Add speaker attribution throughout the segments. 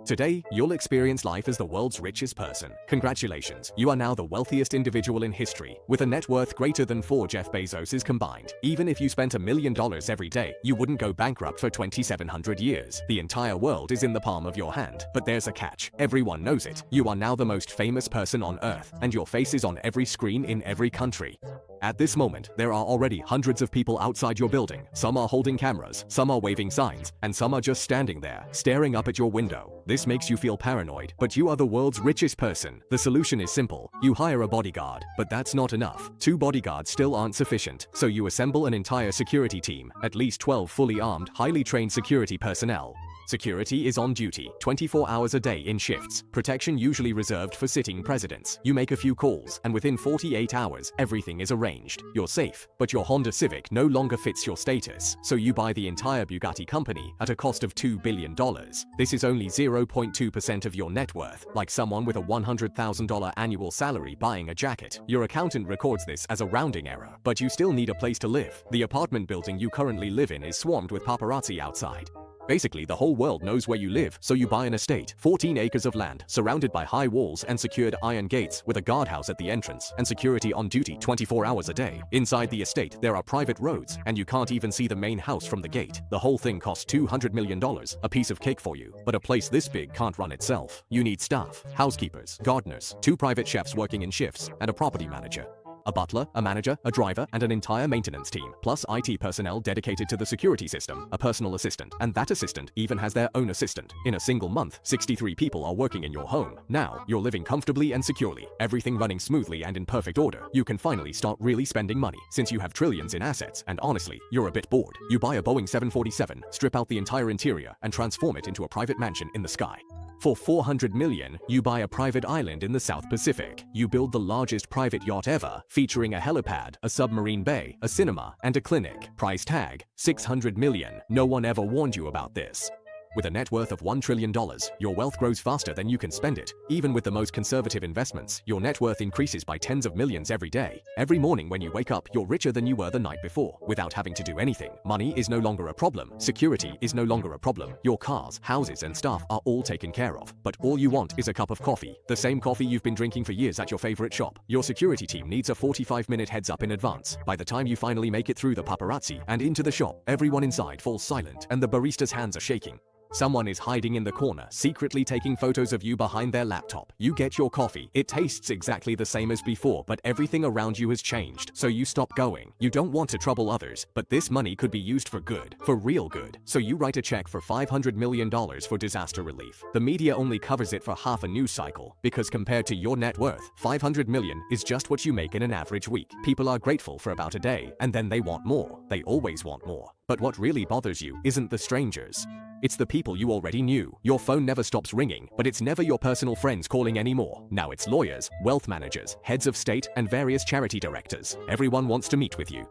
Speaker 1: Today, you'll experience life as the world's richest person. Congratulations, you are now the wealthiest individual in history, with a net worth greater than 4 Jeff Bezoses combined. Even if you spent $1 million every day, you wouldn't go bankrupt for 2,700 years. The entire world is in the palm of your hand. But there's a catch. Everyone knows it. You are now the most famous person on Earth, and your face is on every screen in every country. At this moment, there are already hundreds of people outside your building. Some are holding cameras, some are waving signs, and some are just standing there, staring up at your window. This makes you feel paranoid, but you are the world's richest person. The solution is simple. You hire a bodyguard, but that's not enough. 2 bodyguards still aren't sufficient, so you assemble an entire security team, at least 12 fully armed, highly trained security personnel. Security is on duty, 24 hours a day in shifts. Protection usually reserved for sitting presidents. You make a few calls, and within 48 hours, everything is arranged. You're safe, but your Honda Civic no longer fits your status, so you buy the entire Bugatti company at a cost of $2 billion. This is only 0.2% of your net worth, like someone with a $100,000 annual salary buying a jacket. Your accountant records this as a rounding error, but you still need a place to live. The apartment building you currently live in is swarmed with paparazzi outside. Basically, the whole world knows where you live, so you buy an estate, 14 acres of land, surrounded by high walls and secured iron gates with a guardhouse at the entrance and security on duty 24 hours a day. Inside the estate, there are private roads, and you can't even see the main house from the gate. The whole thing costs $200 million, a piece of cake for you. But a place this big can't run itself. You need staff, housekeepers, gardeners, 2 private chefs working in shifts, and a property manager. A butler, a manager, a driver, and an entire maintenance team, plus IT personnel dedicated to the security system, a personal assistant, and that assistant even has their own assistant. In a single month, 63 people are working in your home. Now, you're living comfortably and securely, everything running smoothly and in perfect order. You can finally start really spending money, since you have trillions in assets, and honestly, you're a bit bored. You buy a Boeing 747, strip out the entire interior, and transform it into a private mansion in the sky. For $400 million, you buy a private island in the South Pacific. You build the largest private yacht ever, featuring a helipad, a submarine bay, a cinema, and a clinic. Price tag, $600 million. No one ever warned you about this. With a net worth of $1 trillion, your wealth grows faster than you can spend it. Even with the most conservative investments, your net worth increases by tens of millions every day. Every morning when you wake up, you're richer than you were the night before, without having to do anything. Money is no longer a problem. Security is no longer a problem. Your cars, houses, and staff are all taken care of. But all you want is a cup of coffee. The same coffee you've been drinking for years at your favorite shop. Your security team needs a 45-minute heads up in advance. By the time you finally make it through the paparazzi and into the shop, everyone inside falls silent and the barista's hands are shaking. Someone is hiding in the corner, secretly taking photos of you behind their laptop. You get your coffee. It tastes exactly the same as before, but everything around you has changed, so you stop going. You don't want to trouble others, but this money could be used for good, for real good. So you write a check for $500 million for disaster relief. The media only covers it for half a news cycle, because compared to your net worth, $500 million is just what you make in an average week. People are grateful for about a day, and then they want more. They always want more. But what really bothers you isn't the strangers. It's the people you already knew. Your phone never stops ringing, but it's never your personal friends calling anymore. Now it's lawyers, wealth managers, heads of state, and various charity directors. Everyone wants to meet with you.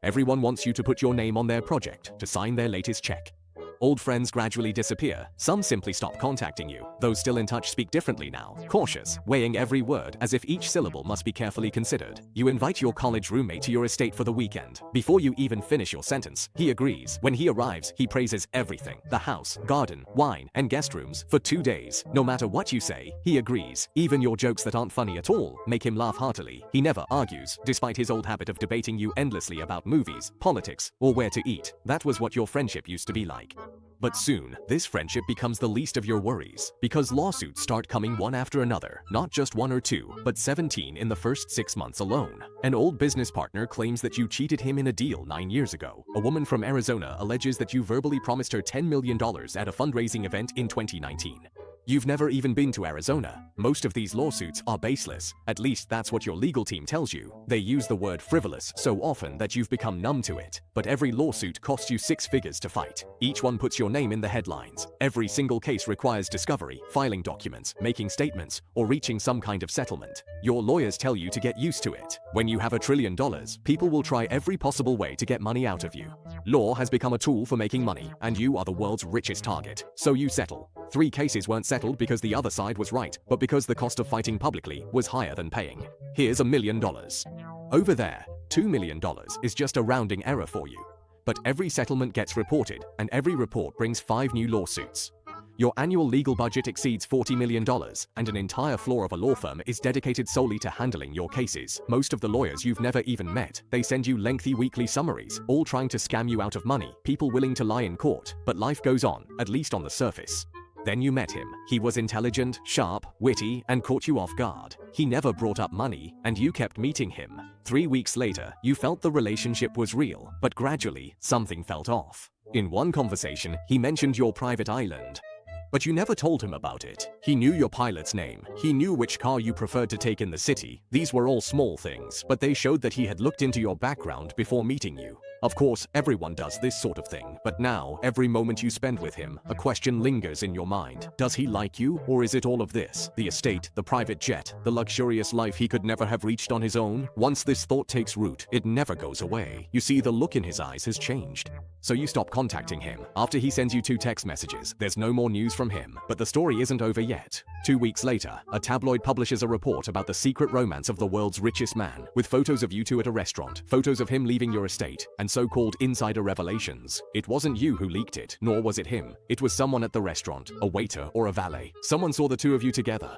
Speaker 1: Everyone wants you to put your name on their project, to sign their latest check. Old friends gradually disappear. Some simply stop contacting you. Those still in touch speak differently now. Cautious, weighing every word as if each syllable must be carefully considered. You invite your college roommate to your estate for the weekend. Before you even finish your sentence, he agrees. When he arrives, he praises everything: the house, garden, wine, and guest rooms for 2 days. No matter what you say, he agrees. Even your jokes that aren't funny at all make him laugh heartily. He never argues, despite his old habit of debating you endlessly about movies, politics, or where to eat. That was what your friendship used to be like. But soon, this friendship becomes the least of your worries, because lawsuits start coming one after another, not just 1 or 2, but 17 in the first 6 months alone. An old business partner claims that you cheated him in a deal 9 years ago. A woman from Arizona alleges that you verbally promised her $10 million at a fundraising event in 2019. You've never even been to Arizona. Most of these lawsuits are baseless. At least that's what your legal team tells you. They use the word frivolous so often that you've become numb to it. But every lawsuit costs you 6 figures to fight. Each one puts your name in the headlines. Every single case requires discovery, filing documents, making statements, or reaching some kind of settlement. Your lawyers tell you to get used to it. When you have $1 trillion, people will try every possible way to get money out of you. Law has become a tool for making money, and you are the world's richest target. So you settle. 3 cases weren't settled because the other side was right, but because the cost of fighting publicly was higher than paying. Here's $1 million. Over there, $2 million is just a rounding error for you. But every settlement gets reported, and every report brings 5 new lawsuits. Your annual legal budget exceeds $40 million, and an entire floor of a law firm is dedicated solely to handling your cases. Most of the lawyers you've never even met. They send you lengthy weekly summaries, all trying to scam you out of money, people willing to lie in court. But life goes on, at least on the surface. Then you met him. He was intelligent, sharp, witty, and caught you off guard. He never brought up money, and you kept meeting him. 3 weeks later, you felt the relationship was real, but gradually, something felt off. In one conversation, he mentioned your private island. But you never told him about it. He knew your pilot's name. He knew which car you preferred to take in the city. These were all small things, but they showed that he had looked into your background before meeting you. Of course, everyone does this sort of thing, but now, every moment you spend with him, a question lingers in your mind. Does he like you, or is it all of this? The estate, the private jet, the luxurious life he could never have reached on his own? Once this thought takes root, it never goes away. You see, the look in his eyes has changed. So you stop contacting him. After he sends you 2 text messages, there's no more news from him. But the story isn't over yet. 2 weeks later, a tabloid publishes a report about the secret romance of the world's richest man, with photos of you two at a restaurant, photos of him leaving your estate, and so-called insider revelations. It wasn't you who leaked it, nor was it him. It was someone at the restaurant, a waiter or a valet. Someone saw the 2 of you together.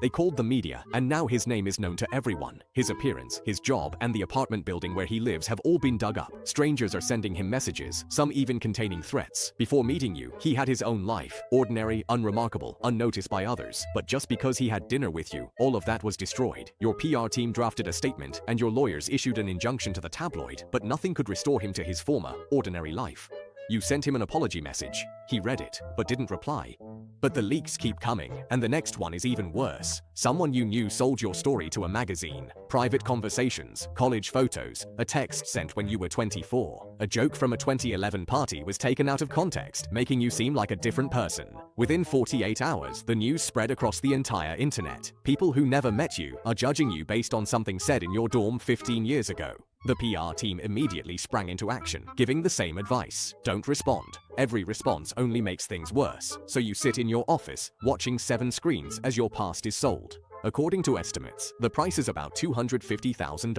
Speaker 1: They called the media, and now his name is known to everyone. His appearance, his job, and the apartment building where he lives have all been dug up. Strangers are sending him messages, some even containing threats. Before meeting you, he had his own life, ordinary, unremarkable, unnoticed by others. But just because he had dinner with you, all of that was destroyed. Your PR team drafted a statement, and your lawyers issued an injunction to the tabloid, but nothing could restore him to his former, ordinary life. You sent him an apology message. He read it, but didn't reply. But the leaks keep coming, and the next one is even worse. Someone you knew sold your story to a magazine. Private conversations, college photos, a text sent when you were 24. A joke from a 2011 party was taken out of context, making you seem like a different person. Within 48 hours, the news spread across the entire internet. People who never met you are judging you based on something said in your dorm 15 years ago. The PR team immediately sprang into action, giving the same advice. Don't respond. Every response only makes things worse. So you sit in your office, watching 7 screens as your past is sold. According to estimates, the price is about $250,000.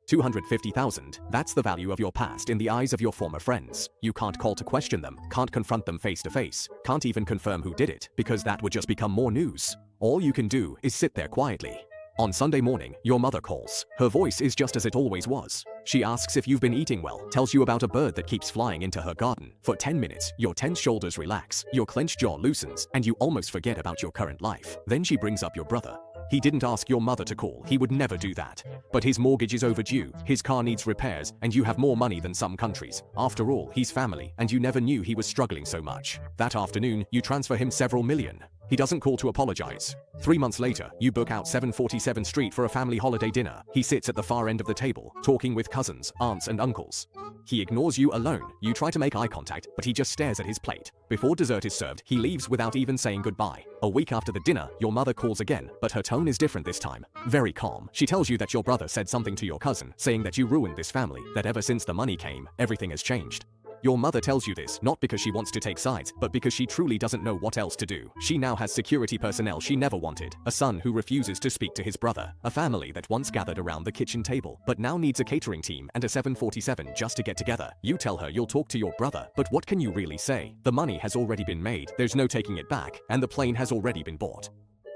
Speaker 1: $250,000, that's the value of your past in the eyes of your former friends. You can't call to question them, can't confront them face to face, can't even confirm who did it, because that would just become more news. All you can do is sit there quietly. On Sunday morning, your mother calls. Her voice is just as it always was. She asks if you've been eating well, tells you about a bird that keeps flying into her garden. For 10 minutes, your tense shoulders relax, your clenched jaw loosens, and you almost forget about your current life. Then she brings up your brother. He didn't ask your mother to call, he would never do that. But his mortgage is overdue, his car needs repairs, and you have more money than some countries. After all, he's family, and you never knew he was struggling so much. That afternoon, you transfer him several million. He doesn't call to apologize. 3 months later, you book out 747 Street for a family holiday dinner. He sits at the far end of the table, talking with cousins, aunts, and uncles. He ignores you alone. You try to make eye contact, but he just stares at his plate. Before dessert is served, he leaves without even saying goodbye. A week after the dinner, your mother calls again, but her tone is different this time. Very calm. She tells you that your brother said something to your cousin, saying that you ruined this family, that ever since the money came, everything has changed. Your mother tells you this not because she wants to take sides, but because she truly doesn't know what else to do. She now has security personnel she never wanted, a son who refuses to speak to his brother, a family that once gathered around the kitchen table, but now needs a catering team and a 747 just to get together. You tell her you'll talk to your brother, but what can you really say? The money has already been made, there's no taking it back, and the plane has already been bought.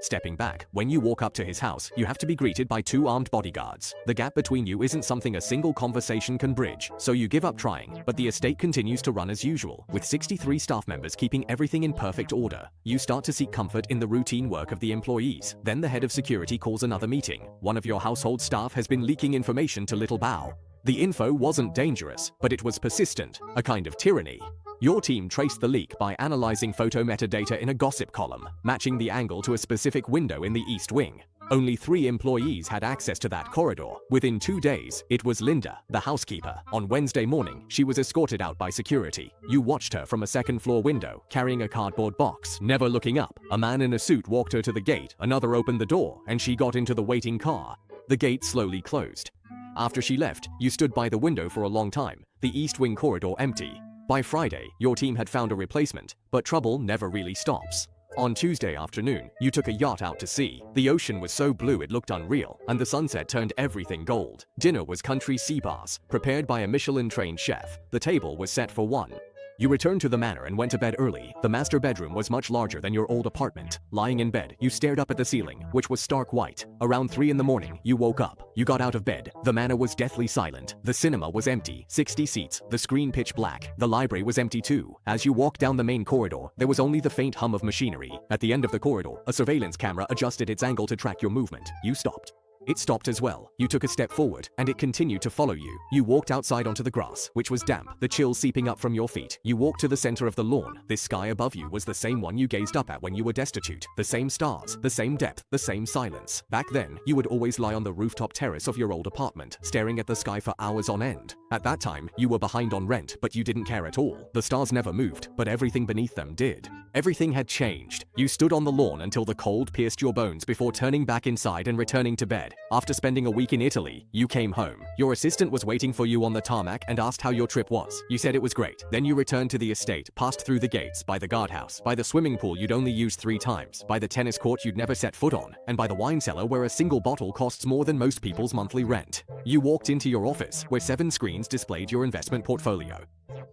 Speaker 1: Stepping back, when you walk up to his house, you have to be greeted by 2 armed bodyguards. The gap between you isn't something a single conversation can bridge, so you give up trying, but the estate continues to run as usual, with 63 staff members keeping everything in perfect order. You start to seek comfort in the routine work of the employees. Then the head of security calls another meeting. One of your household staff has been leaking information to Little Bao. The info wasn't dangerous, but it was persistent, a kind of tyranny. Your team traced the leak by analyzing photo metadata in a gossip column, matching the angle to a specific window in the East Wing. Only 3 employees had access to that corridor. Within 2 days, it was Linda, the housekeeper. On Wednesday morning, she was escorted out by security. You watched her from a second-floor window, carrying a cardboard box, never looking up. A man in a suit walked her to the gate, another opened the door, and she got into the waiting car. The gate slowly closed. After she left, you stood by the window for a long time, the East Wing corridor empty. By Friday, your team had found a replacement, but trouble never really stops. On Tuesday afternoon, you took a yacht out to sea. The ocean was so blue it looked unreal, and the sunset turned everything gold. Dinner was country sea bass, prepared by a Michelin-trained chef. The table was set for 1. You returned to the manor and went to bed early. The master bedroom was much larger than your old apartment. Lying in bed, you stared up at the ceiling, which was stark white. Around 3 in the morning, you woke up. You got out of bed. The manor was deathly silent. The cinema was empty, 60 seats, the screen pitch black. The library was empty too. As you walked down the main corridor, there was only the faint hum of machinery. At the end of the corridor, a surveillance camera adjusted its angle to track your movement. You stopped. It stopped as well. You took a step forward, and it continued to follow you. You walked outside onto the grass, which was damp, the chill seeping up from your feet. You walked to the center of the lawn. This sky above you was the same one you gazed up at when you were destitute. The same stars, the same depth, the same silence. Back then, you would always lie on the rooftop terrace of your old apartment, staring at the sky for hours on end. At that time, you were behind on rent, but you didn't care at all. The stars never moved, but everything beneath them did. Everything had changed. You stood on the lawn until the cold pierced your bones before turning back inside and returning to bed. After spending a week in Italy, you came home. Your assistant was waiting for you on the tarmac and asked how your trip was. You said it was great. Then you returned to the estate, passed through the gates, by the guardhouse, by the swimming pool you'd only used 3 times, by the tennis court you'd never set foot on, and by the wine cellar where a single bottle costs more than most people's monthly rent. You walked into your office, where 7 screens displayed your investment portfolio.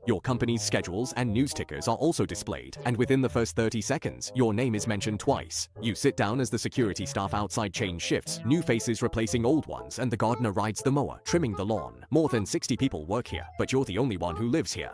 Speaker 1: Your company's schedules and news tickers are also displayed, and within the first 30 seconds, your name is mentioned twice. You sit down as the security staff outside change shifts, new faces replacing old ones, and the gardener rides the mower, trimming the lawn. More than 60 people work here, but you're the only one who lives here.